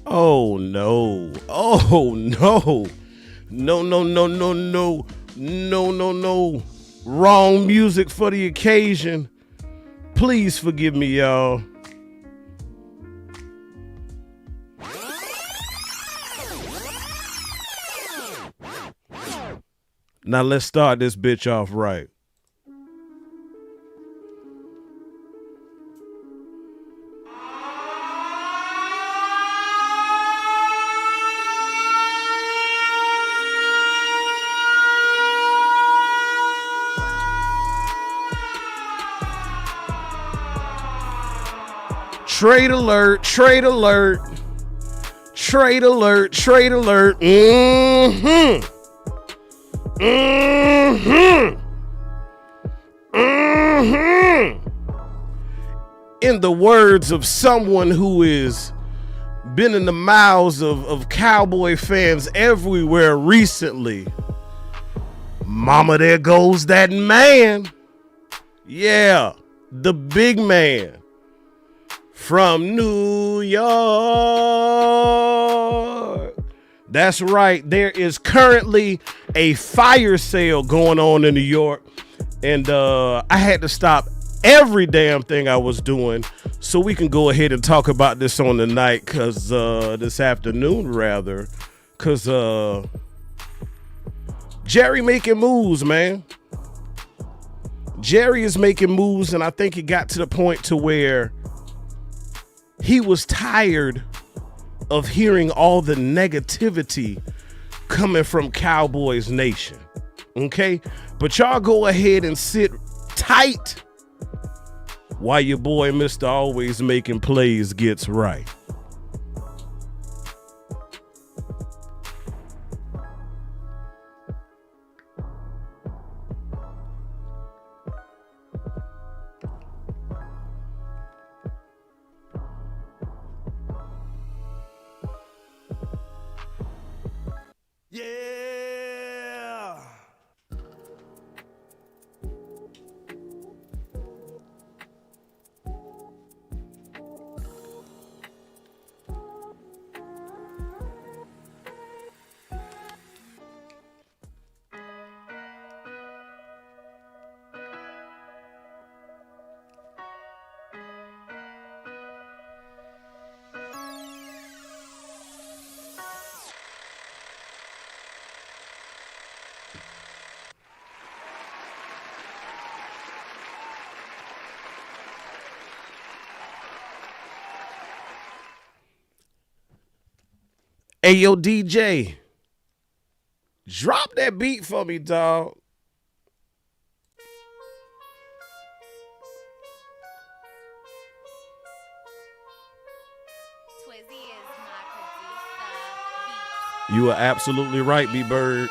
Oh no. Oh no. No, no, no, no, no. No, no, no. Wrong music for the occasion. Please forgive me, y'all. Now let's start this bitch off right. Trade alert, trade alert, trade alert, trade alert. Mm-hmm. Mm-hmm. Mm-hmm. In the words of someone who has been in the mouths of Cowboy fans everywhere recently, mama, there goes that man. Yeah, the big man from New York. That's right. There is currently a fire sale going on in New York. And I had to stop every damn thing I was doing so we can go ahead and talk about this on the night, because this afternoon, rather, because Jerry making moves, man. Jerry is making moves, and I think it got to the point to where he was tired of hearing all the negativity coming from Cowboys Nation. Okay? But y'all go ahead and sit tight while your boy Mr. Always Making Plays gets right. Yeah. Hey, yo, DJ, drop that beat for me, dog. You are absolutely right, B-Bird.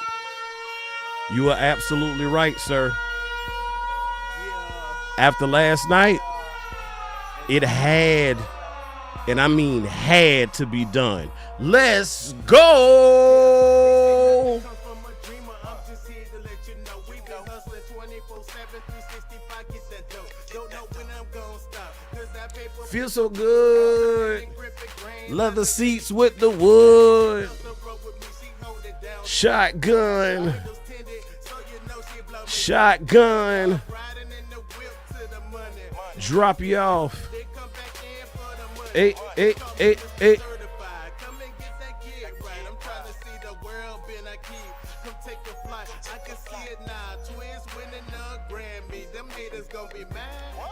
You are absolutely right, sir. After last night, it had, and I mean had, to be done. Let's go. Feel so good. Leather seats with the wood. Shotgun. Shotgun. Drop you off. Hey, hey, hey, hey.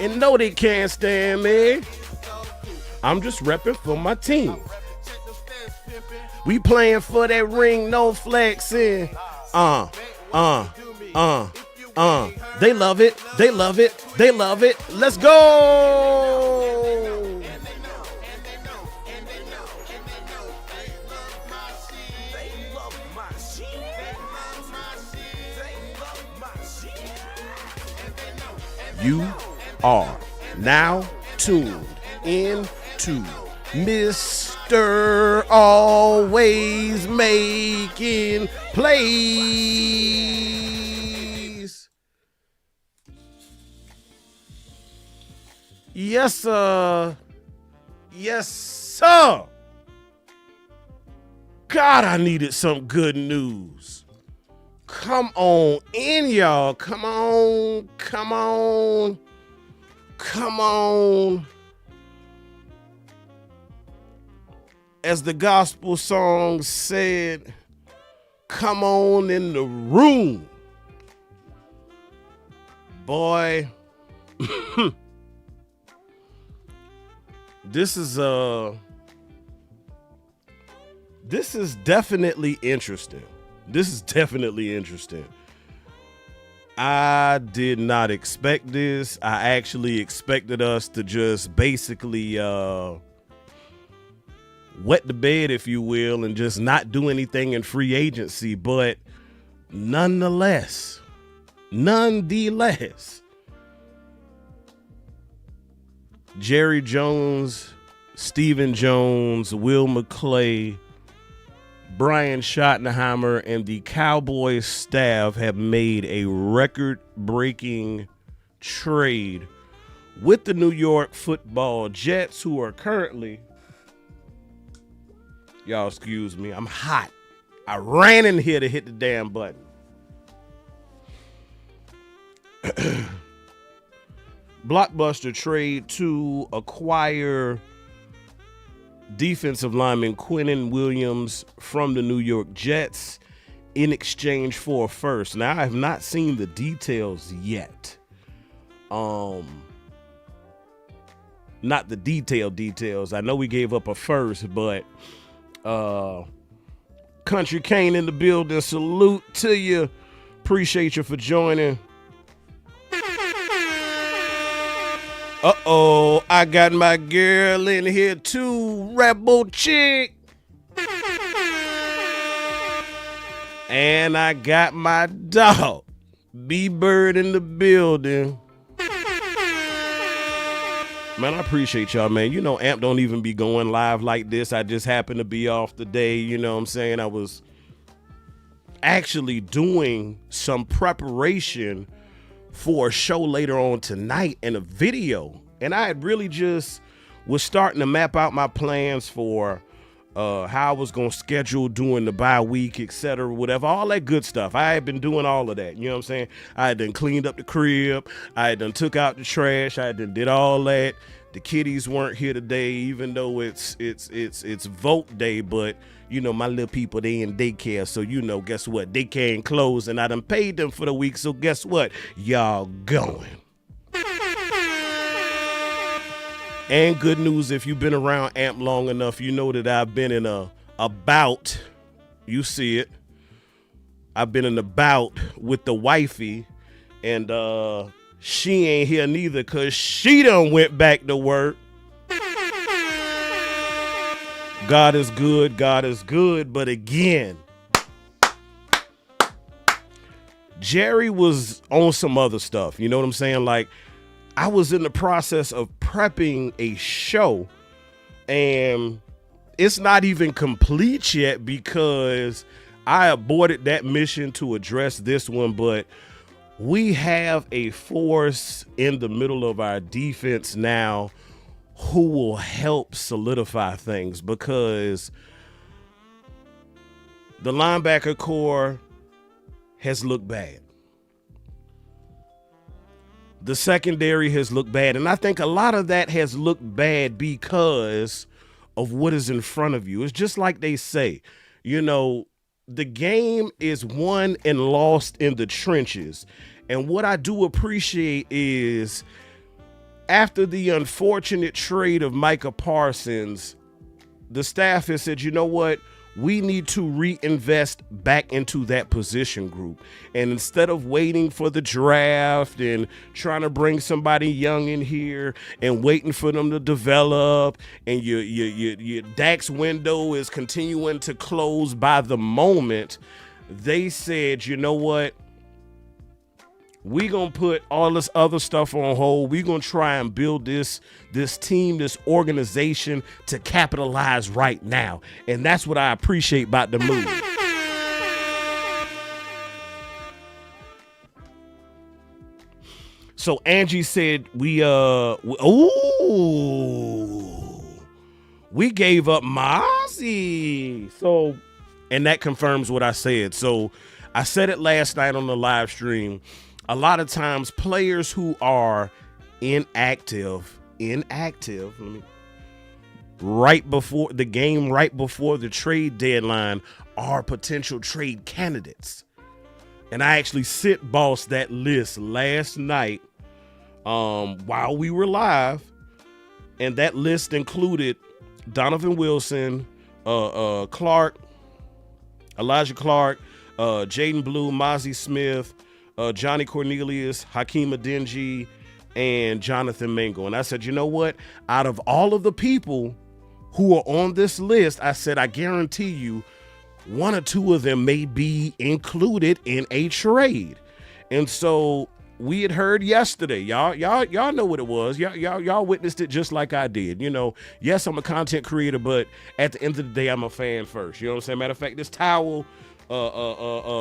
And no, they can't stand me. I'm just repping for my team. We playing for that ring, no flexing. They love it. They love it. They love it. Let's go. You are now tuned into Mr. Always Making Plays. Yes, sir. Yes, sir. God, I needed some good news. Come on in, y'all. Come on. Come on. Come on. As the gospel song said, come on in the room. Boy, this is definitely interesting. This is definitely interesting. I did not expect this. I actually expected us to just basically wet the bed, if you will, and just not do anything in free agency. But nonetheless, Jerry Jones, Stephen Jones, Will McClay, Brian Schottenheimer, and the Cowboys staff have made a record-breaking trade with the New York Football Jets, who are currently, y'all excuse me, I'm hot. I ran in here to hit the damn button. Blockbuster trade to acquire defensive lineman Quinnen Williams from the New York Jets in exchange for a first. Now, I have not seen the details yet. Not the details. I know we gave up a first, but Country Kane in the building. Salute to you. Appreciate you for joining. Uh-oh, I got my girl in here too, Rebel Chick. And I got my dog, B-Bird, in the building. Man, I appreciate y'all, man. You know, Amp don't even be going live like this. I just happened to be off the day, you know what I'm saying? I was actually doing some preparation for a show later on tonight and a video. And I had really just was starting to map out my plans for how I was going to schedule doing the bye week, etc., whatever, all that good stuff. I had been doing all of that. You know what I'm saying? I had done cleaned up the crib. I had done took out the trash. I had done did all that. The kiddies weren't here today, even though it's vote day, but you know, my little people, they in daycare. So, you know, guess what? Daycare ain't closed, and I done paid them for the week. So guess what? Y'all going. And good news, if you've been around Amp long enough, you know that I've been in a bout. You see it. I've been in a bout with the wifey, and she ain't here neither because she done went back to work. God is good, but again, Jerry was on some other stuff. You know what I'm saying? Like, I was in the process of prepping a show, and it's not even complete yet because I aborted that mission to address this one, but we have a force in the middle of our defense now who will help solidify things, because the linebacker core has looked bad. The secondary has looked bad. And I think a lot of that has looked bad because of what is in front of you. It's just like they say, you know, the game is won and lost in the trenches. And what I do appreciate is, after the unfortunate trade of Micah Parsons, the staff has said, you know what? We need to reinvest back into that position group. And instead of waiting for the draft and trying to bring somebody young in here and waiting for them to develop, and your Dak's window is continuing to close by the moment, they said, you know what? We gonna put all this other stuff on hold. We gonna try and build this team, this organization to capitalize right now. And that's what I appreciate about the move. So Angie said we gave up Mozzie. So And that confirms what I said. So I said it last night on the live stream. A lot of times players who are inactive, right before the game, right before the trade deadline, are potential trade candidates. And I actually bossed that list last night while we were live. And that list included Donovan Wilson, Elijah Clark, Jaden Blue, Mozzie Smith, Johnny Cornelius, Hakeem Adeniji, and Jonathan Mingo. And I said, you know what? Out of all of the people who are on this list, I said, I guarantee you one or two of them may be included in a trade. And so we had heard yesterday, y'all know what it was. Y'all witnessed it just like I did. You know, yes, I'm a content creator, but at the end of the day, I'm a fan first. You know what I'm saying? Matter of fact, this towel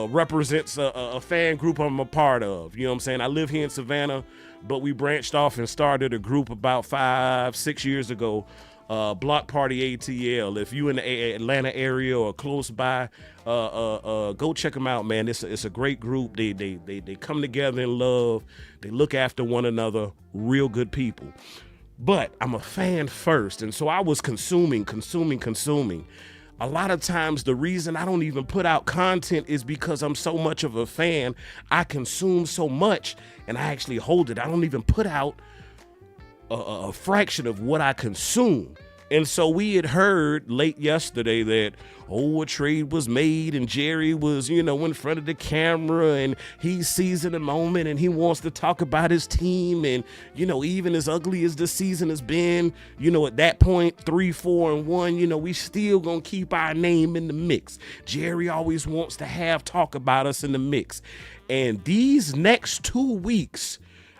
represents a fan group I'm a part of. You know what I'm saying? I live here in Savannah, but we branched off and started a group about 5-6 years ago, Block Party ATL. If you in the Atlanta area or close by, go check them out, man. It's a great group. They come together in love. They look after one another. Real good people. But I'm a fan first, and so I was consuming. A lot of times the reason I don't even put out content is because I'm so much of a fan. I consume so much and I actually hold it. I don't even put out a fraction of what I consume. And so we had heard late yesterday that, a trade was made and Jerry was, in front of the camera and he's seizing the moment and he wants to talk about his team. And, even as ugly as the season has been, at that point, 3-4-1, we still gonna keep our name in the mix. Jerry always wants to talk about us in the mix. And these next 2 weeks,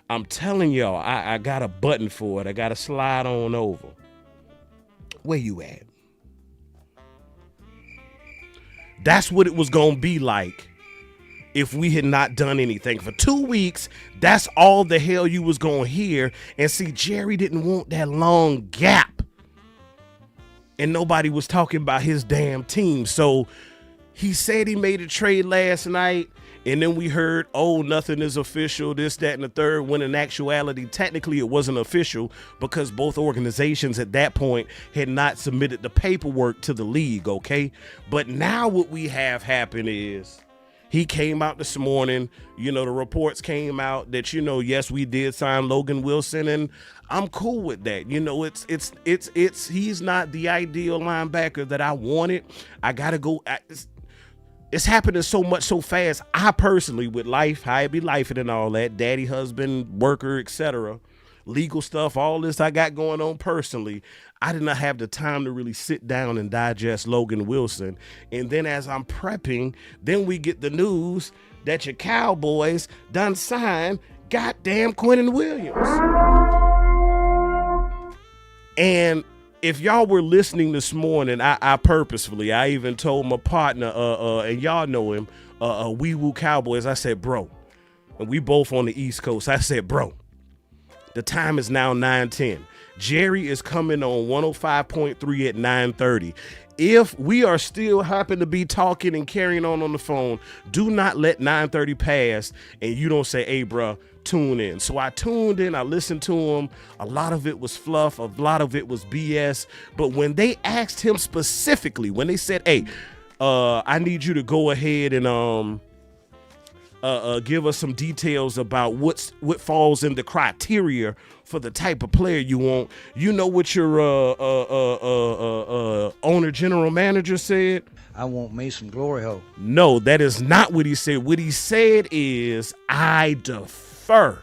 I'm telling y'all, I got a button for it. I got to slide on over. Where you at? That's what it was going to be like if we had not done anything. For 2 weeks, that's all the hell you was going to hear. And see, Jerry didn't want that long gap. And nobody was talking about his damn team. So he said he made a trade last night. And then we heard, nothing is official, this, that, and the third, when in actuality, technically it wasn't official because both organizations at that point had not submitted the paperwork to the league, okay? But now what we have happen is he came out this morning, the reports came out that, yes, we did sign Logan Wilson, and I'm cool with that. He's not the ideal linebacker that I wanted. I got to go it's happening so much so fast. I personally, with life, how it be lifing and all that, daddy, husband, worker, etc., legal stuff, all this I got going on personally, I did not have the time to really sit down and digest Logan Wilson. And then as I'm prepping, then we get the news that your Cowboys done signed goddamn Quinnen Williams. And if y'all were listening this morning, I purposefully, I even told my partner, and y'all know him, Wee Woo Cowboys, I said, bro, and we both on the East Coast, I said, bro, the time is now 9:10. Jerry is coming on 105.3 at 9:30. If we are still happen to be talking and carrying on the phone, do not let 9:30 pass and you don't say, hey, bro, tune in. So I tuned in, I listened to him. A lot of it was fluff, a lot of it was BS. But when they asked him specifically, when they said, hey, I need you to go ahead and give us some details about what falls in the criteria for the type of player you want, what your owner general manager said? I want me some glory hole. No, that is not what he said. What he said is, I defer.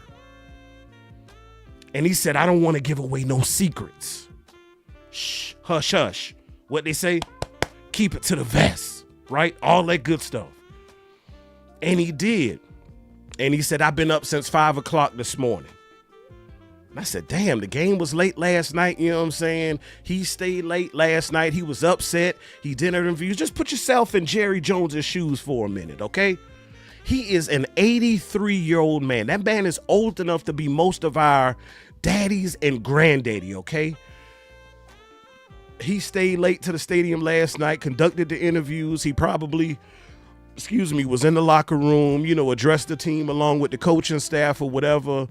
And he said, I don't want to give away no secrets. Shh, hush, hush. What they say? Keep it to the vest, right? All that good stuff. And he did. And he said, I've been up since 5 o'clock this morning. And I said, damn, the game was late last night. You know what I'm saying? He stayed late last night. He was upset. He did interviews. Just put yourself in Jerry Jones's shoes for a minute, okay? He is an 83-year-old man. That man is old enough to be most of our daddies and granddaddy, okay? He stayed late to the stadium last night, conducted the interviews. He probably, was in the locker room, addressed the team along with the coaching staff or whatever,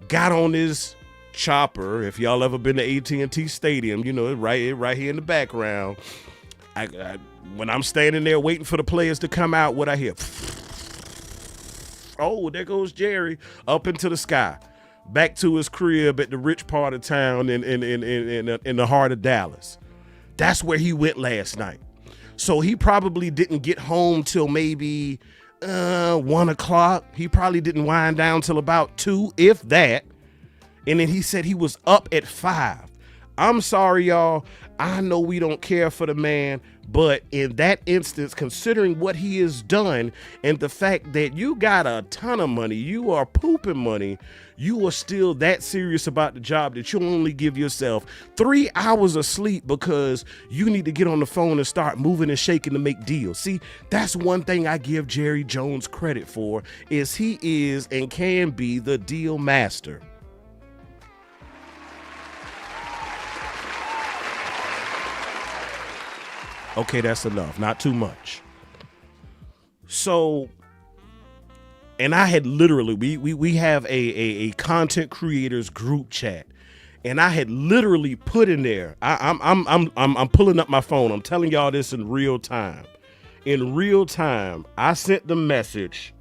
got on his chopper. If y'all ever been to AT&T Stadium, right here in the background. When I'm standing there waiting for the players to come out, what I hear? Oh, there goes Jerry up into the sky, back to his crib at the rich part of town in the heart of Dallas. That's where he went last night. So he probably didn't get home till maybe 1 o'clock. He probably didn't wind down till about 2, if that. And then he said he was up at 5. I'm sorry, y'all. I know we don't care for the man, but in that instance, considering what he has done and the fact that you got a ton of money, you are pooping money, you are still that serious about the job that you only give yourself 3 hours of sleep because you need to get on the phone and start moving and shaking to make deals. See, that's one thing I give Jerry Jones credit for, is he is and can be the deal master. Okay, that's enough. Not too much. So, and I had literally, we have a content creators group chat, and I had literally put in there. I'm pulling up my phone. I'm telling y'all this in real time. In real time, I sent the message.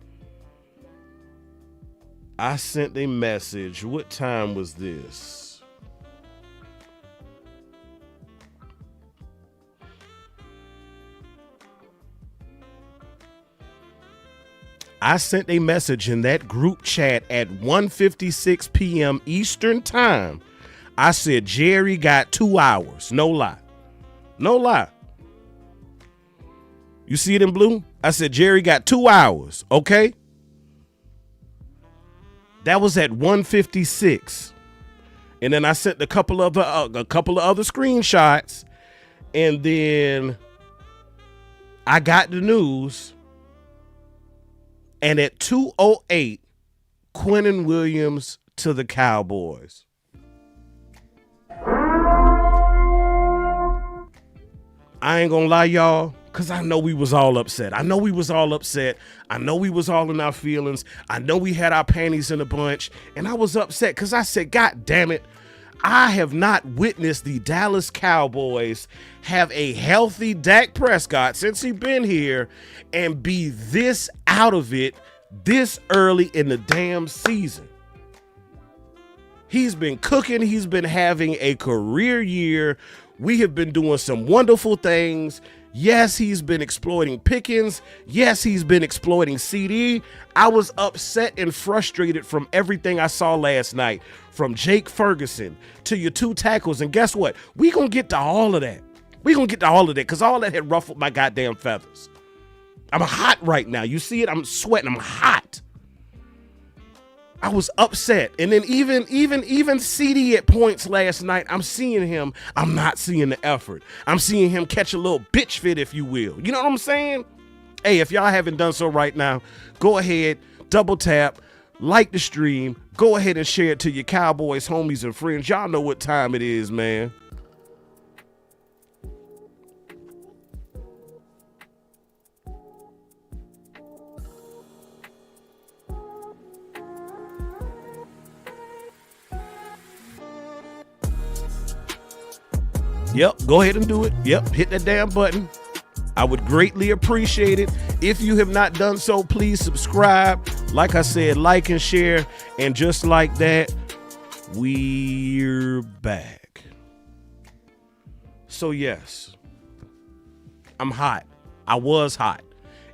What time was this? I sent a message in that group chat at 1:56 p.m. Eastern time. I said, Jerry got 2 hours. No lie. No lie. You see it in blue? I said, Jerry got 2 hours. Okay. That was at 1:56. And then I sent a couple of other screenshots. And then I got the news. And at 2:08, Quinnen Williams to the Cowboys. I ain't gonna lie, y'all, because I know we was all upset. I know we was all in our feelings. I know we had our panties in a bunch. And I was upset because I said, God damn it, I have not witnessed the Dallas Cowboys have a healthy Dak Prescott since he's been here and be this out of it this early in the damn season. He's been cooking. He's been having a career year. We have been doing some wonderful things. Yes, he's been exploiting Pickens. Yes, he's been exploiting CD. I was upset and frustrated from everything I saw last night, from Jake Ferguson to your 2 tackles. And guess what? We gonna get to all of that. Because all that had ruffled my goddamn feathers. I'm hot right now. You see it? I'm sweating. I'm hot. I was upset. And then even CD at points last night, I'm seeing him. I'm not seeing the effort. I'm seeing him catch a little bitch fit, if you will. You know what I'm saying? Hey, if y'all haven't done so right now, go ahead, double tap, like the stream, go ahead and share it to your Cowboys, homies, and friends. Y'all know what time it is, man. Yep, go ahead and do it. Yep, hit that damn button. I would greatly appreciate it. If you have not done so, please subscribe. Like I said, like and share. And just like that, we're back. So yes, I'm hot. I was hot.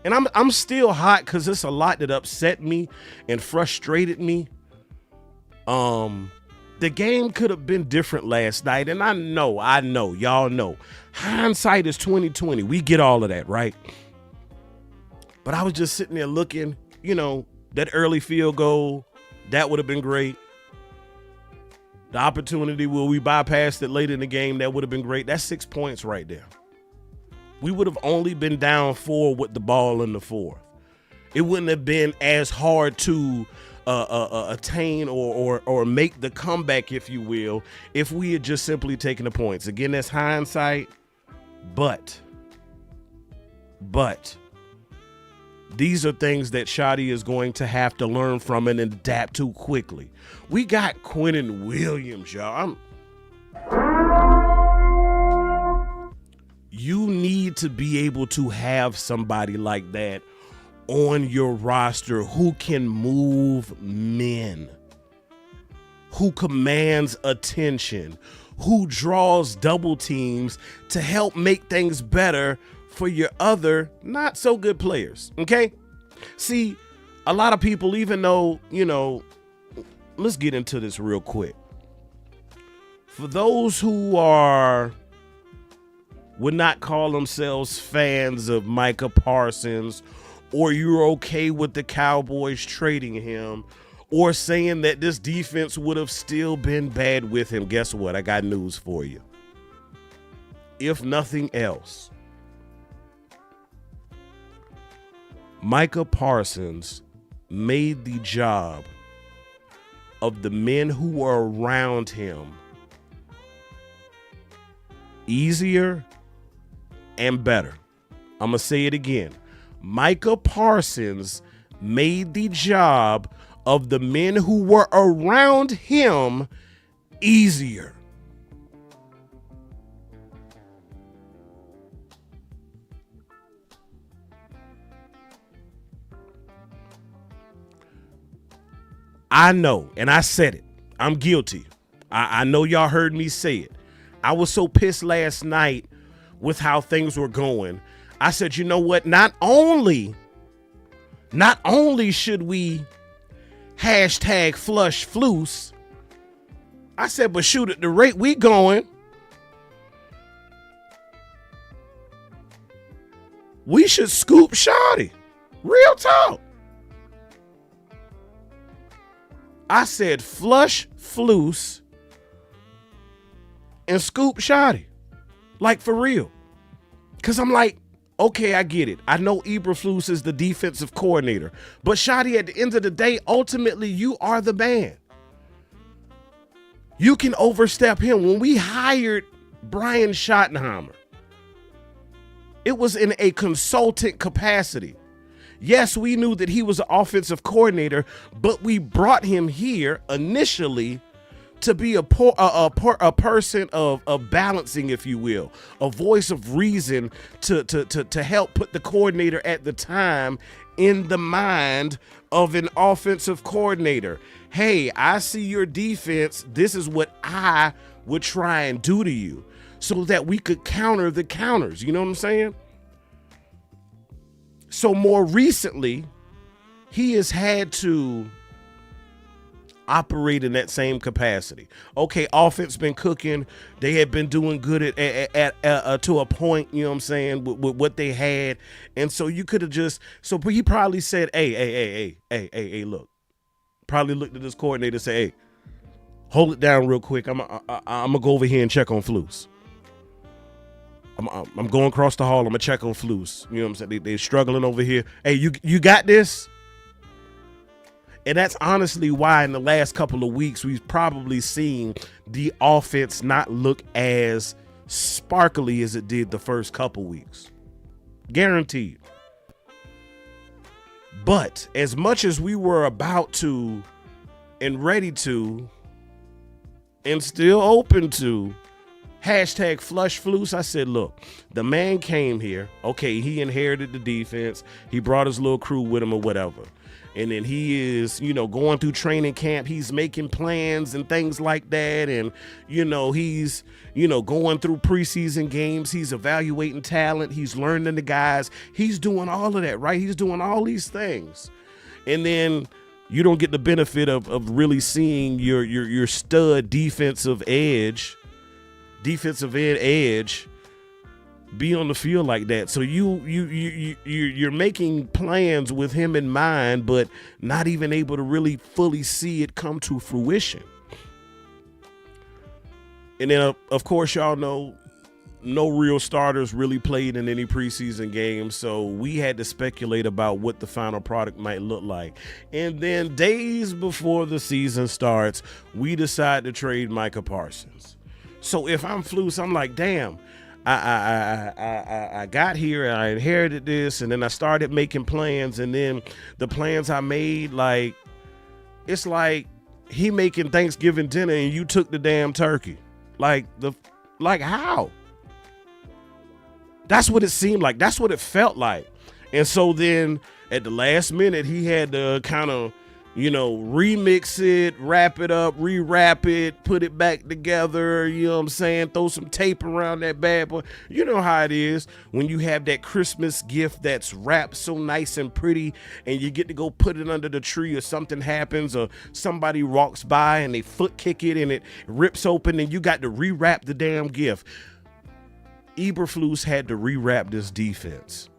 And I'm still hot because it's a lot that upset me and frustrated me. The game could have been different last night, and I know, y'all know. Hindsight is 20/20. We get all of that, right? But I was just sitting there looking, that early field goal, that would have been great. The opportunity where we bypassed it late in the game, that would have been great. That's 6 points right there. We would have only been down 4 with the ball in the fourth. It wouldn't have been as hard to attain or make the comeback, if you will, if we had just simply taken the points. Again, that's hindsight, but these are things that Shotty is going to have to learn from and adapt to quickly. We got Quinnen Williams, y'all. You need to be able to have somebody like that on your roster who can move men, who commands attention, who draws double teams to help make things better for your other not so good players. Okay? See, a lot of people, even though, let's get into this real quick. For those who would not call themselves fans of Micah Parsons, or you're okay with the Cowboys trading him, or saying that this defense would have still been bad with him, guess what? I got news for you. If nothing else, Micah Parsons made the job of the men who were around him easier and better. I'm going to say it again. Micah Parsons made the job of the men who were around him easier. I know, and I said it. I'm guilty. I know y'all heard me say it. I was so pissed last night with how things were going. I said, you know what? Not only should we hashtag flush floose, I said, but shoot, at the rate we going, we should scoop Shotty. Real talk. I said flush floose and scoop Shotty. Like, for real. Because I'm like, okay, I get it. I know Eberflus is the defensive coordinator. But Shotty, at the end of the day, ultimately, you are the man. You can overstep him. When we hired Brian Schottenheimer, it was in a consultant capacity. Yes, we knew that he was an offensive coordinator, but we brought him here initially to be a person of balancing, if you will, a voice of reason to help put the coordinator at the time in the mind of an offensive coordinator. Hey, I see your defense. This is what I would try and do to you so that we could counter the counters. You know what I'm saying? So more recently, he has had to operate in that same capacity. Okay, offense been cooking. They had been doing good at to a point, you know what I'm saying, with what they had. And so you could have just, so he probably said, hey, look. Probably looked at this coordinator and said, hey, hold it down real quick. I'm gonna go over here and check on Flus. I'm going across the hall. I'm gonna check on Flus. You know what I'm saying? They're struggling over here. Hey, you got this? And that's honestly why in the last couple of weeks we've probably seen the offense not look as sparkly as it did the first couple weeks. Guaranteed. But as much as we were about to and ready to and still open to hashtag flush Flus, I said, look, the man came here. Okay, he inherited the defense. He brought his little crew with him or whatever. And then he is, going through training camp. He's making plans and things like that. And, he's, going through preseason games. He's evaluating talent. He's learning the guys. He's doing all of that, right? He's doing all these things. And then you don't get the benefit of really seeing your stud defensive end edge be on the field like that. So you're making plans with him in mind, but not even able to really fully see it come to fruition. And then of course, y'all know no real starters really played in any preseason games, so we had to speculate about what the final product might look like. And then days before the season starts, we decide to trade Micah Parsons. So if I'm Flus, I'm like, damn, I got here, I inherited this, and then I started making plans, and then the plans I made, like, it's like he making Thanksgiving dinner and you took the damn turkey. Like how? That's what it seemed like. That's what it felt like. And so then at the last minute, he had to kind of, remix it, wrap it up, rewrap it, put it back together, you know what I'm saying? Throw some tape around that bad boy. You know how it is when you have that Christmas gift that's wrapped so nice and pretty and you get to go put it under the tree, or something happens or somebody walks by and they foot kick it and it rips open and you got to rewrap the damn gift. Eberflus had to rewrap this defense.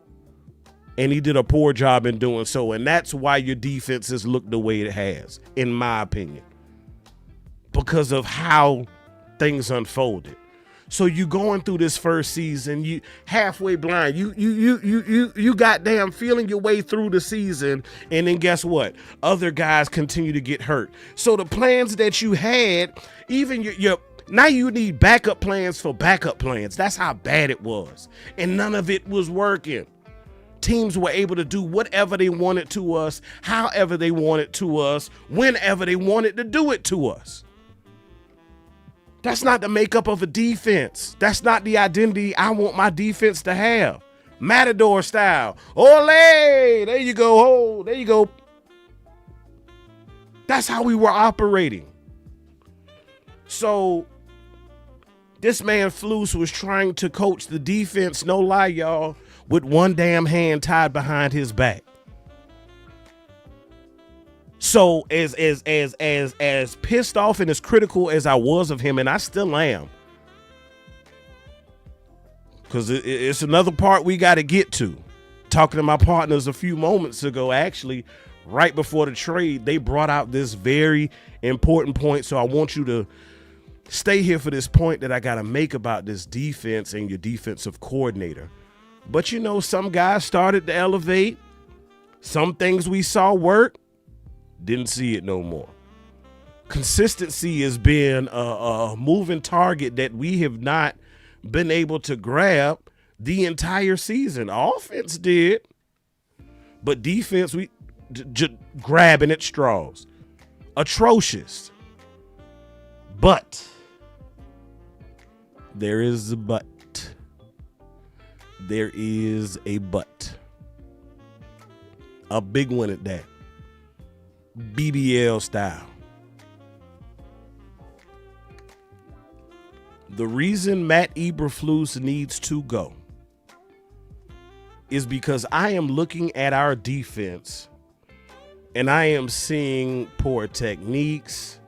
And he did a poor job in doing so. And that's why your defenses look the way it has, in my opinion. Because of how things unfolded. So you going through this first season, you halfway blind. You goddamn feeling your way through the season. And then guess what? Other guys continue to get hurt. So the plans that you had, even your now you need backup plans for backup plans. That's how bad it was. And none of it was working. Teams were able to do whatever they wanted to us, however they wanted to us, whenever they wanted to do it to us. That's not the makeup of a defense. That's not the identity I want my defense to have. Matador style. Ole! There you go. Oh, there you go. That's how we were operating. So this man Flus was trying to coach the defense, no lie, y'all, with one damn hand tied behind his back. So as pissed off and as critical as I was of him, and I still am, because it's another part we got to get to. Talking to my partners a few moments ago, actually, right before the trade, they brought out this very important point. So I want you to stay here for this point that I got to make about this defense and your defensive coordinator. But some guys started to elevate. Some things we saw work, didn't see it no more. Consistency has been a moving target that we have not been able to grab the entire season. Offense did, but defense, we just grabbing at straws. Atrocious. But there is a but. There is a but. A big one at that. BBL style. The reason Matt Eberflus needs to go is because I am looking at our defense and I am seeing poor techniques.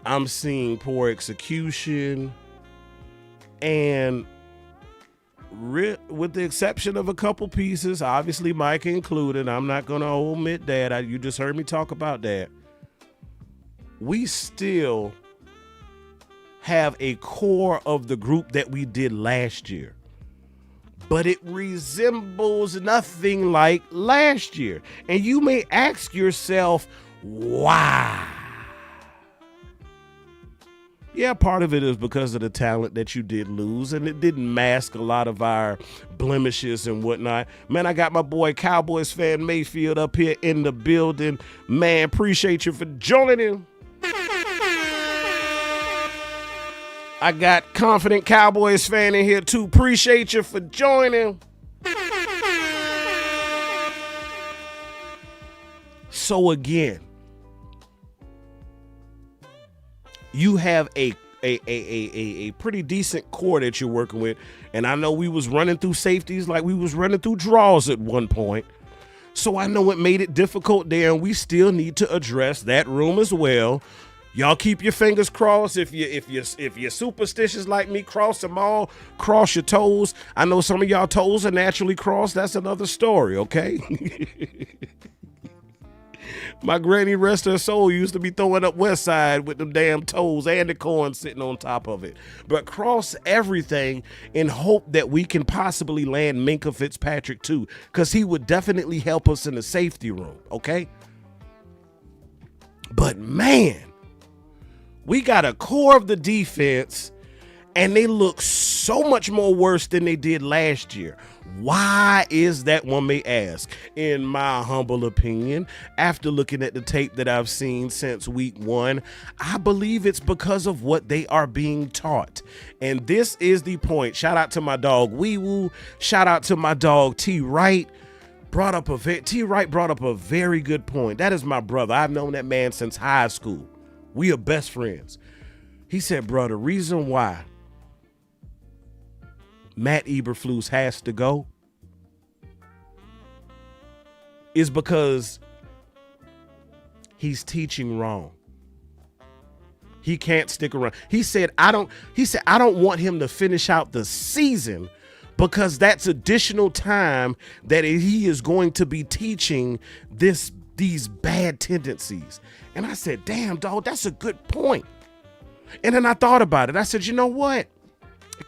I'm seeing poor execution. And with the exception of a couple pieces, obviously Mike included, I'm not going to omit that. You just heard me talk about that. We still have a core of the group that we did last year, but it resembles nothing like last year. And you may ask yourself, why? Yeah, part of it is because of the talent that you did lose, and it didn't mask a lot of our blemishes and whatnot. Man, I got my boy Cowboys fan Mayfield up here in the building. Man, appreciate you for joining him. I got confident Cowboys fan in here too. Appreciate you for joining. So again, you have a pretty decent core that you're working with. And I know we was running through safeties like we was running through draws at one point. So I know it made it difficult there, and we still need to address that room as well. Y'all keep your fingers crossed. If you're superstitious like me, cross them all. Cross your toes. I know some of y'all toes are naturally crossed. That's another story, okay? My granny, rest her soul, used to be throwing up West Side with them damn toes and the corn sitting on top of it. But cross everything in hope that we can possibly land Minkah Fitzpatrick too, because he would definitely help us in the safety room, okay? But man, we got a core of the defense and they look so much more worse than they did last year. Why is that, one may ask? In my humble opinion, after looking at the tape that I've seen since week 1, I believe it's because of what they are being taught. And this is the point. Shout out to my dog Wee Woo. Shout out to my dog T Wright. T Wright brought up a very good point. That is my brother. I've known that man since high school. We are best friends. He said, bro, the reason why Matt Eberflus has to go is because he's teaching wrong. He can't stick around. He said, I don't want him to finish out the season because that's additional time that he is going to be teaching these bad tendencies. And I said, damn, dog, that's a good point. And then I thought about it. I said, you know what?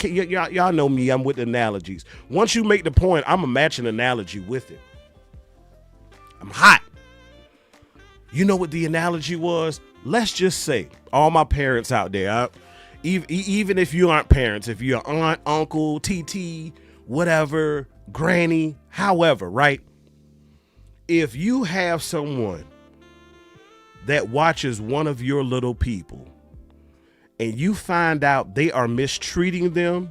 Y'all know me, I'm with analogies. Once you make the point, I'm going to match an analogy with it. I'm hot. You know what the analogy was? Let's just say, all my parents out there, even if you aren't parents, if you're aunt, uncle, TT, whatever, granny, however, right? If you have someone that watches one of your little people, and you find out they are mistreating them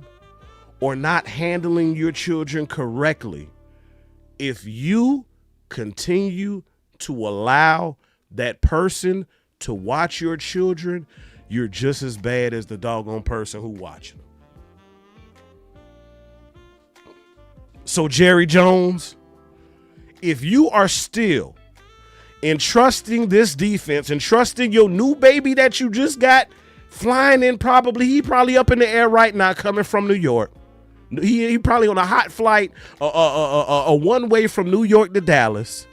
or not handling your children correctly, if you continue to allow that person to watch your children, you're just as bad as the doggone person who watching them. So Jerry Jones, if you are still entrusting this defense and trusting your new baby that you just got flying in, he probably up in the air right now coming from New York. He probably on a hot flight, a one way from New York to Dallas.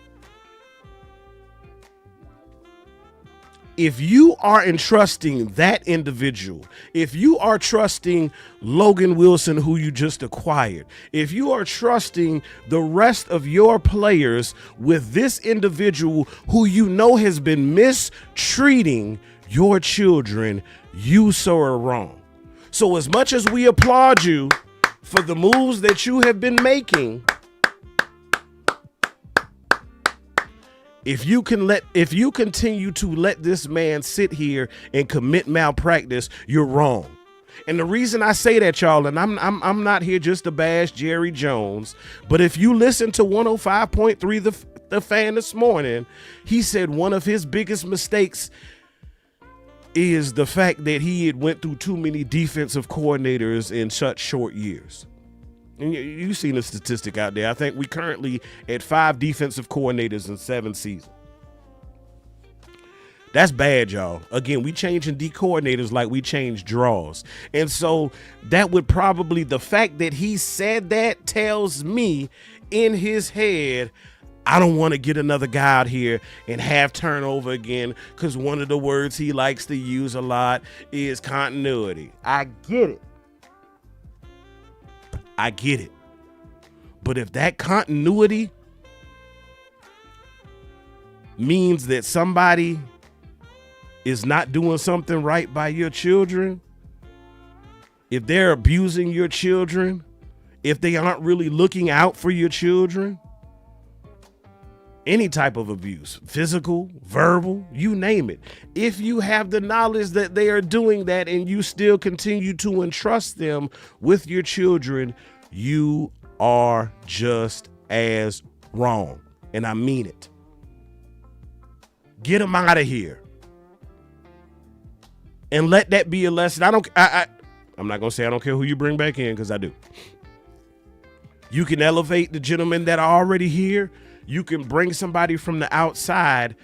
If you are entrusting that individual, if you are trusting Logan Wilson, who you just acquired, if you are trusting the rest of your players with this individual who you know has been mistreating your children, you so are wrong. So as much as we applaud you for the moves that you have been making, if you continue to let this man sit here and commit malpractice, you're wrong. And the reason I say that, y'all, and I'm not here just to bash Jerry Jones, but if you listen to 105.3 the Fan this morning, he said one of his biggest mistakes is the fact that he had went through too many defensive coordinators in such short years. And you've seen the statistic out there. I think we currently at 5 defensive coordinators in 7 seasons. That's bad, y'all. Again, we changing D coordinators like we change draws. And so that would probably, the fact that he said that tells me in his head, I don't want to get another guy out here and have turnover again, because one of the words he likes to use a lot is continuity. I get it. But if that continuity means that somebody is not doing something right by your children, if they're abusing your children, if they aren't really looking out for your children, any type of abuse, physical, verbal, you name it. If you have the knowledge that they are doing that and you still continue to entrust them with your children, you are just as wrong. And I mean it. Get them out of here. And let that be a lesson. I'm not going to say I don't care who you bring back in, because I do. You can elevate the gentlemen that are already here. You can bring somebody from the outside,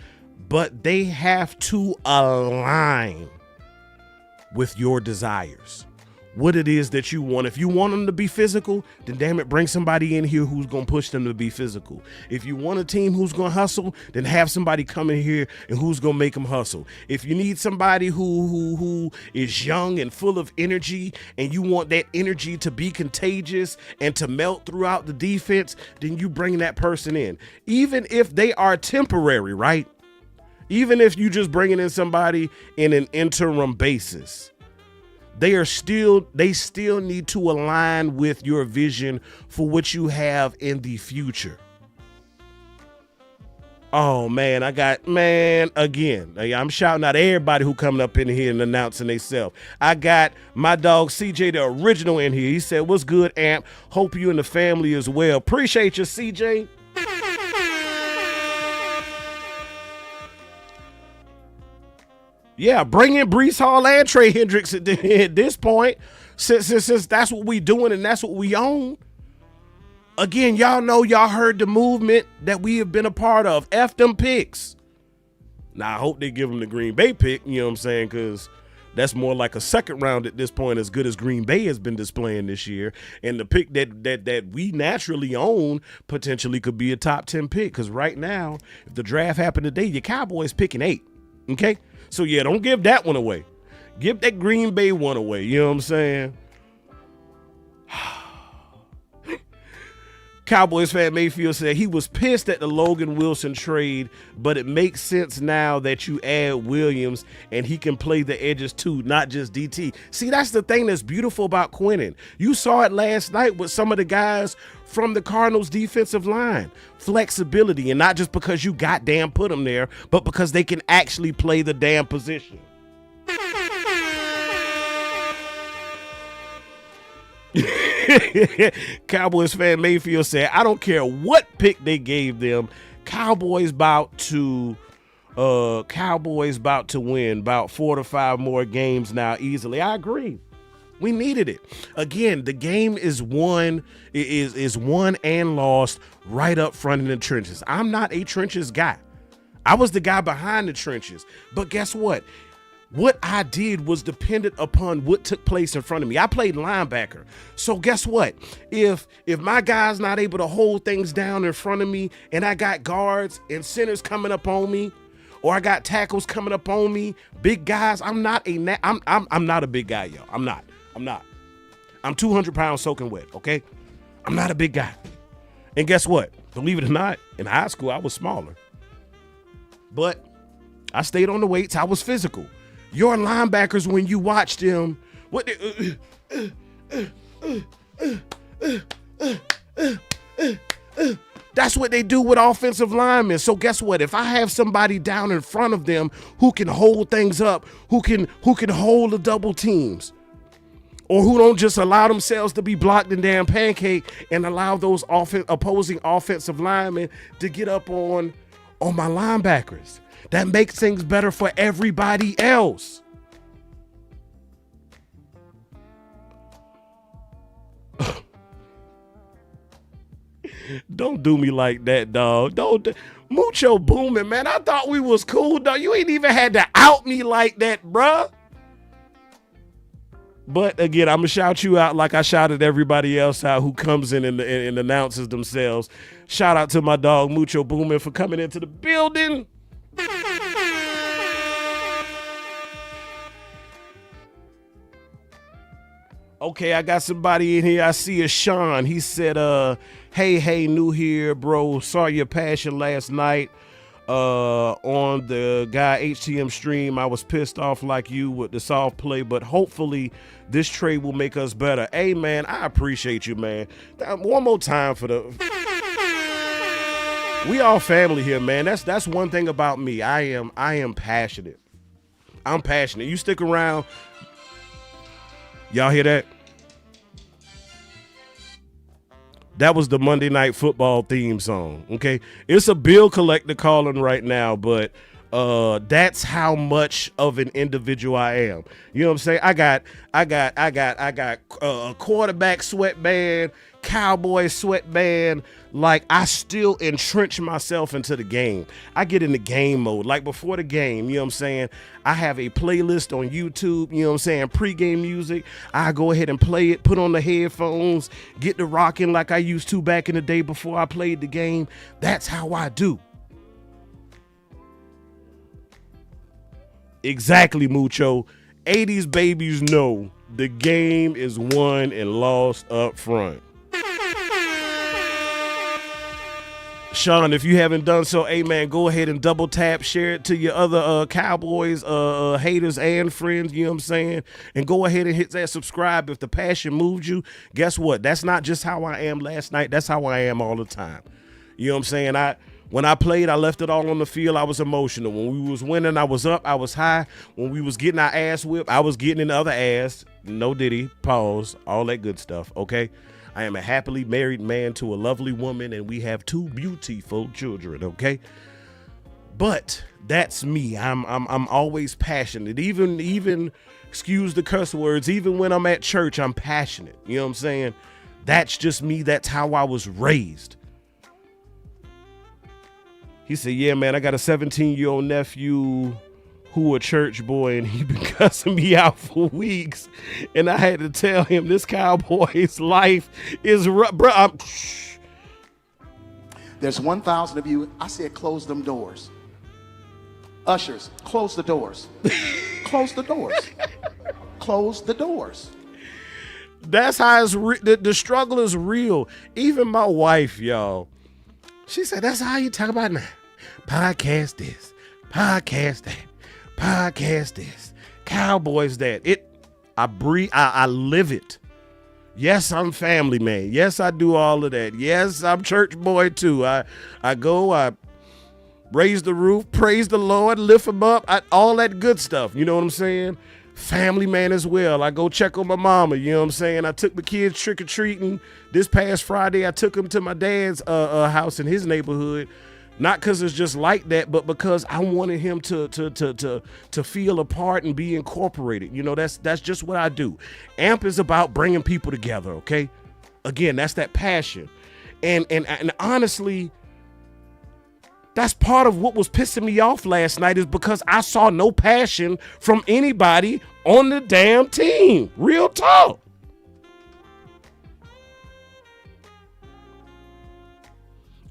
but they have to align with your desires. what it is that you want. If you want them to be physical, then damn it, bring somebody in here who's going to push them to be physical. If you want a team who's going to hustle, then have somebody come in here and who's going to make them hustle. If you need somebody who is young and full of energy, and you want that energy to be contagious and to melt throughout the defense, then you bring that person in. Even if they are temporary, right? Even if you just bringing in somebody in an interim basis, they still need to align with your vision for what you have in the future. Oh man, again, I'm shouting out everybody who coming up in here and announcing themselves. I got my dog CJ, the original, in here. He said, "What's good, Amp? Hope you and the family as well." Appreciate you, CJ. Yeah, bring in Breece Hall and Trey Hendricks at this point, since that's what we doing and that's what we own. Again, y'all know, y'all heard the movement that we have been a part of. F them picks. Now, I hope they give them the Green Bay pick, you know what I'm saying, because that's more like a second round at this point, as good as Green Bay has been displaying this year. And the pick that we naturally own potentially could be a top 10 pick, because right now, if the draft happened today, your Cowboys picking 8, okay? So, yeah, don't give that one away. Give that Green Bay one away. You know what I'm saying? Cowboys fan Mayfield said he was pissed at the Logan Wilson trade, but it makes sense now that you add Williams and he can play the edges too, not just DT. See, that's the thing that's beautiful about Quinnen. You saw it last night with some of the guys from the Cardinals defensive line. Flexibility, and not just because you goddamn put them there, but because they can actually play the damn position. Cowboys fan Mayfield said, "I don't care what pick they gave them. Cowboys about to win about 4 to 5 more games now easily." I agree. We needed it. Again, the game is won and lost right up front in the trenches. I'm not a trenches guy. I was the guy behind the trenches. But guess what? What I did was dependent upon what took place in front of me. I played linebacker. So guess what? If my guy's not able to hold things down in front of me, and I got guards and centers coming up on me, or I got tackles coming up on me, big guys, I'm not a big guy, yo. I'm not. I'm 200 pounds soaking wet, okay? I'm not a big guy. And guess what? Believe it or not, in high school, I was smaller. But I stayed on the weights. I was physical. Your linebackers, when you watch them, that's what they do with offensive linemen. So guess what? If I have somebody down in front of them who can hold things up, who can hold the double teams, or who don't just allow themselves to be blocked in damn pancake and allow those opposing offensive linemen to get up on my linebackers, that makes things better for everybody else. Don't do me like that, dog. Mucho booming, man. I thought we was cool, dog. You ain't even had to out me like that, bruh. But again, I'm gonna shout you out like I shouted everybody else out who comes in and announces themselves. Shout out to my dog Mucho Boomin for coming into the building. Okay, I got somebody in here. I see a Sean. He said, hey, new here, bro. Saw your passion last night on the guy HTM stream. I was pissed off like you with the soft play, but hopefully this trade will make us better. Hey, man, I appreciate you, man. One more time for the... We all family here, man. That's one thing about me. I am passionate. I'm passionate. You stick around. Y'all hear that? That was the Monday Night Football theme song, okay? It's a bill collector calling right now, but that's how much of an individual I am. You know what I'm saying? I got a quarterback sweatband, Cowboy sweatband. Like, I still entrench myself into the game. I get into game mode. Like, before the game, you know what I'm saying? I have a playlist on YouTube, you know what I'm saying? Pre-game music. I go ahead and play it, put on the headphones, get to rocking like I used to back in the day before I played the game. That's how I do. Exactly, Mucho. 80s babies know the game is won and lost up front. Sean, if you haven't done so, hey man, go ahead and double tap, share it to your other Cowboys haters and friends, you know what I'm saying? And go ahead and hit that subscribe if the passion moved you. Guess what? That's not just how I am last night. That's how I am all the time. You know what I'm saying? When I played, I left it all on the field. I was emotional. When we was winning, I was up. I was high. When we was getting our ass whipped, I was getting in the other ass. No diddy, pause, all that good stuff, okay? I am a happily married man to a lovely woman, and we have 2 beautiful children, okay? But that's me. I'm always passionate. Even excuse the curse words, even when I'm at church, I'm passionate. You know what I'm saying? That's just me. That's how I was raised. He said, yeah, man, I got a 17-year-old nephew who a church boy, and he been cussing me out for weeks. And I had to tell him this Cowboy's life is rough. Bro, There's 1,000 of you. I said close them doors. Ushers, close the doors. Close the doors. Close the doors. That's how it's the struggle is real. Even my wife, y'all, she said, that's how you talk about now. Podcast this, podcast that. Podcast this, Cowboys that. I breathe, I live it. Yes, I'm family man. Yes, I do all of that. Yes, I'm church boy too. I raise the roof, praise the Lord, lift him up, all that good stuff. You know what I'm saying? Family man as well. I go check on my mama. You know what I'm saying? I took the kids trick-or-treating this past Friday. I took them to my dad's house in his neighborhood. Not because it's just like that, but because I wanted him to feel a part and be incorporated. You know, that's just what I do. AMP is about bringing people together, okay? Again, that's that passion. And honestly, that's part of what was pissing me off last night is because I saw no passion from anybody on the damn team. Real talk.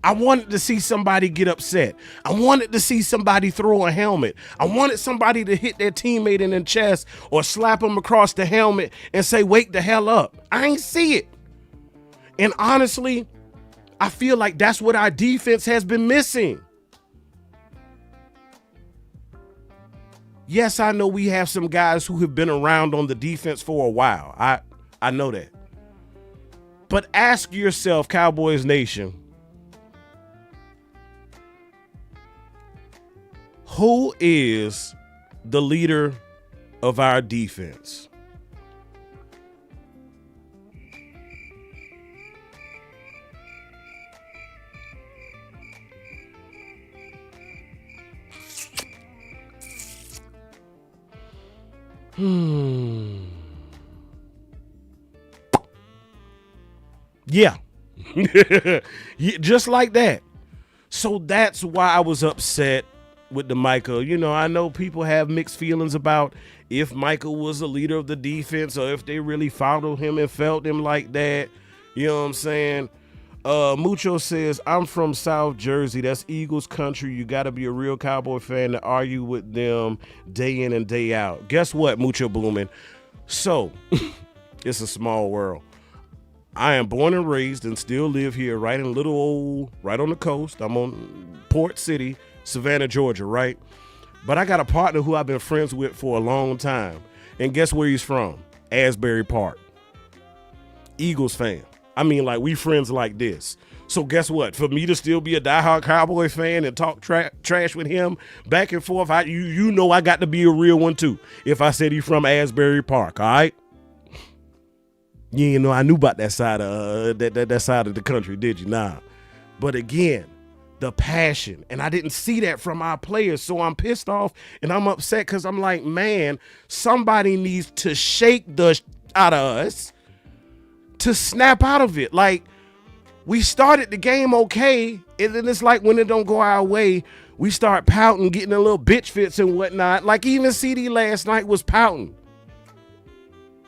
I wanted to see somebody get upset. I wanted to see somebody throw a helmet. I wanted somebody to hit their teammate in the chest or slap them across the helmet and say, wake the hell up. I ain't see it. And honestly, I feel like that's what our defense has been missing. Yes, I know we have some guys who have been around on the defense for a while. I know that. But ask yourself, Cowboys Nation, who is the leader of our defense? Yeah. Just like that. So that's why I was upset with the Michael. You know, I know people have mixed feelings about if Michael was a leader of the defense or if they really followed him and felt him like that. You know what I'm saying? Mucho says, I'm from South Jersey. That's Eagles country. You got to be a real Cowboy fan to argue with them day in and day out. Guess what, Mucho Boomin? So, it's a small world. I am born and raised and still live here right in little old, right on the coast. I'm on Port City, Savannah, Georgia, right? But I got a partner who I've been friends with for a long time. And guess where he's from? Asbury Park. Eagles fan. I mean, like, we friends like this. So guess what? For me to still be a diehard Cowboy fan and talk trash with him back and forth, you know I got to be a real one too. If I said he's from Asbury Park, all right? You know, I knew about that side of that side of the country, did you? Nah. But again, the passion, and I didn't see that from our players, so I'm pissed off and I'm upset because I'm like, man, somebody needs to shake the out of us to snap out of it. Like, we started the game okay, and then it's like when it don't go our way, we start pouting, getting a little bitch fits and whatnot. Like, even CD last night was pouting.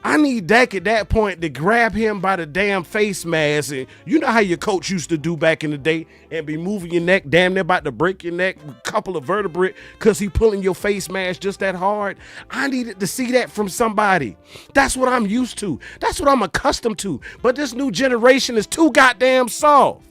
I need Dak at that point to grab him by the damn face mask. And you know how your coach used to do back in the day and be moving your neck, damn near about to break your neck, a couple of vertebrae, because he pulling your face mask just that hard. I needed to see that from somebody. That's what I'm used to. That's what I'm accustomed to. But this new generation is too goddamn soft.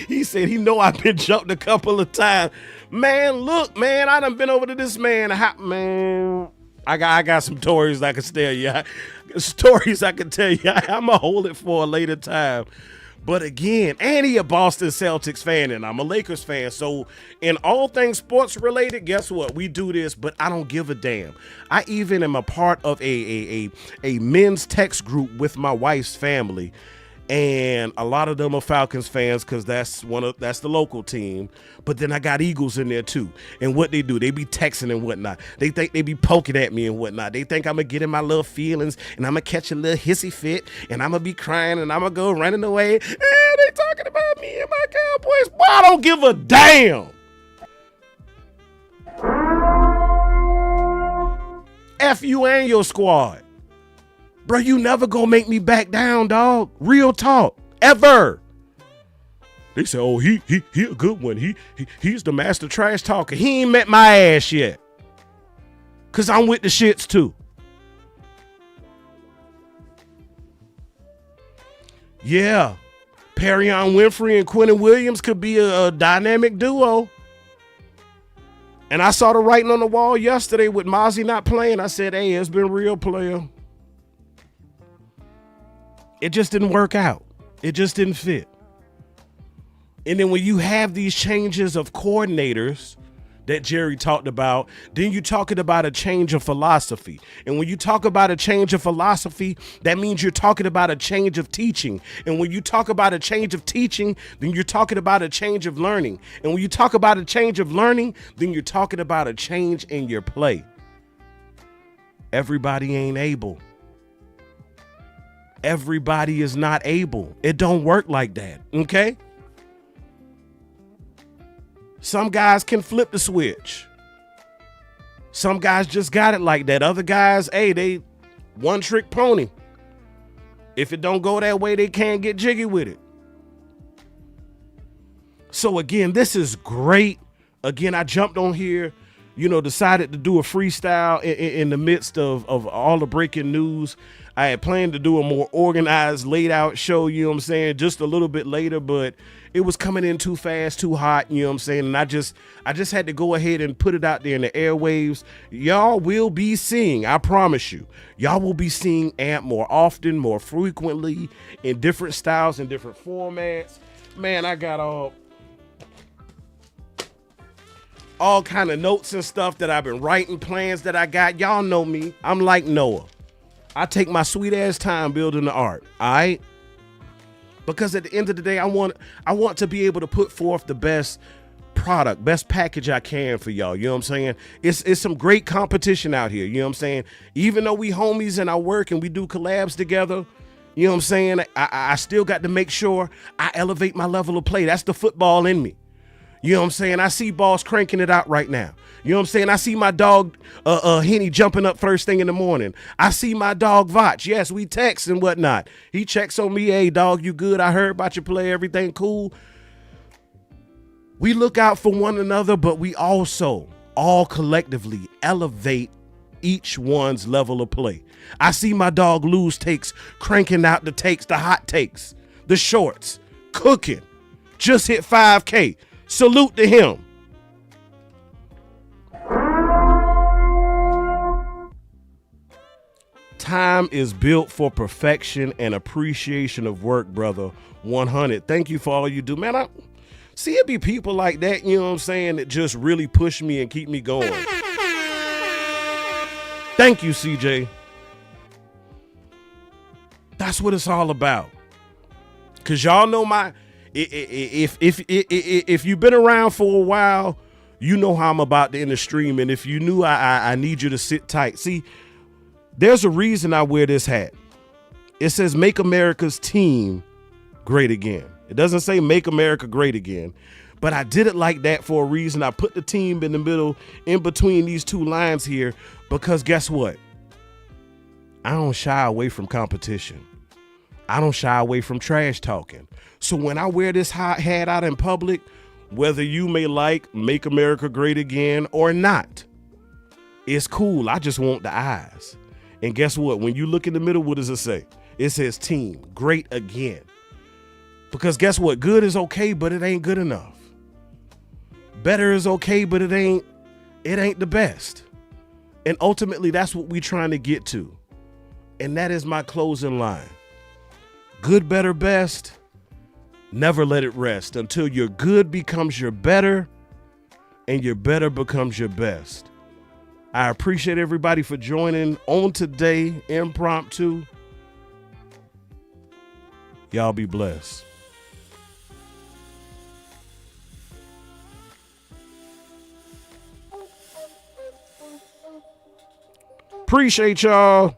He said he know I've been jumped a couple of times. Man, look, man, I done been over to this man. Man, I got some stories I can tell you. Stories I can tell you. I'm going to hold it for a later time. But again, and he a Boston Celtics fan, and I'm a Lakers fan. So in all things sports related, guess what? We do this, but I don't give a damn. I even am a part of a men's text group with my wife's family. And a lot of them are Falcons fans because that's the local team. But then I got Eagles in there too. And what they do, they be texting and whatnot. They think they be poking at me and whatnot. They think I'm gonna get in my little feelings and I'm gonna catch a little hissy fit and I'm gonna be crying and I'm gonna go running away. They talking about me and my Cowboys. Boy, I don't give a damn. F you and your squad. Bro, you never gonna make me back down, dog. Real talk. Ever. They say, oh, he a good one. He's the master trash talker. He ain't met my ass yet. Cause I'm with the shits too. Yeah. Perion Winfrey and Quinnen Williams could be a dynamic duo. And I saw the writing on the wall yesterday with Mozzie not playing. I said, hey, it's been real, player. It just didn't work out. It just didn't fit. And then when you have these changes of coordinators that Jerry talked about, then you're talking about a change of philosophy. And when you talk about a change of philosophy, that means you're talking about a change of teaching. And when you talk about a change of teaching, then you're talking about a change of learning. And when you talk about a change of learning, then you're talking about a change in your play. Everybody ain't able. Everybody is not able. It don't work like that, okay? Some guys can flip the switch. Some guys just got it like that. Other guys, hey, they one trick pony. If it don't go that way, they can't get jiggy with it. So again, this is great. Again, I jumped on here, decided to do a freestyle in the midst of all the breaking news. I had planned to do a more organized, laid out show, just a little bit later, but it was coming in too fast, too hot, and I just had to go ahead and put it out there in the airwaves. Y'all will be seeing, I promise you, y'all will be seeing AMP more often, more frequently, in different styles and different formats. Man, I got all kind of notes and stuff that I've been writing, plans that I got. Y'all know me. I'm like Noah. I take my sweet ass time building the art, all right? Because at the end of the day, I want to be able to put forth the best product, best package I can for y'all. You know what I'm saying? It's some great competition out here. You know what I'm saying? Even though we homies and I work and we do collabs together, you know what I'm saying? I still got to make sure I elevate my level of play. That's the football in me. You know what I'm saying? I see balls cranking it out right now. You know what I'm saying? I see my dog, Henny, jumping up first thing in the morning. I see my dog, Vach. Yes, we text and whatnot. He checks on me. Hey, dog, you good? I heard about your play. Everything cool? We look out for one another, but we also all collectively elevate each one's level of play. I see my dog Lose Takes cranking out the takes, the hot takes, the shorts, cooking. Just hit 5K. Salute to him. Time is built for perfection and appreciation of work, brother. 100. Thank you for all you do. Man, it be people like that, you know what I'm saying, that just really push me and keep me going. Thank you, CJ. That's what it's all about. Cause y'all know if you've been around for a while, You know how I'm about to end the stream, and if you knew, I need you to sit tight. See, there's a reason I wear this hat. It says Make America's Team Great Again. It doesn't say Make America Great Again, but I did it like that for a reason. I put the team in the middle, in between these two lines here, because guess what? I don't shy away from competition. I don't shy away from trash talking. So when I wear this hat out in public, whether you may like Make America Great Again or not, it's cool. I just want the eyes. And guess what? When you look in the middle, what does it say? It says Team Great Again. Because guess what? Good is okay, but it ain't good enough. Better is okay, but it ain't the best. And ultimately, that's what we're trying to get to. And that is my closing line. Good, better, best. Never let it rest until your good becomes your better and your better becomes your best. I appreciate everybody for joining on today, impromptu. Y'all be blessed. Appreciate y'all.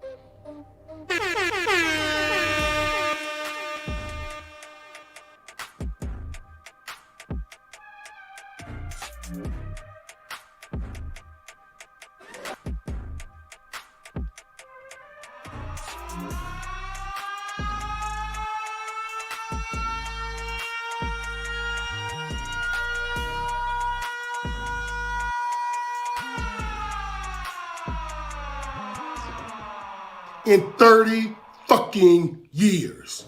In 30 fucking years.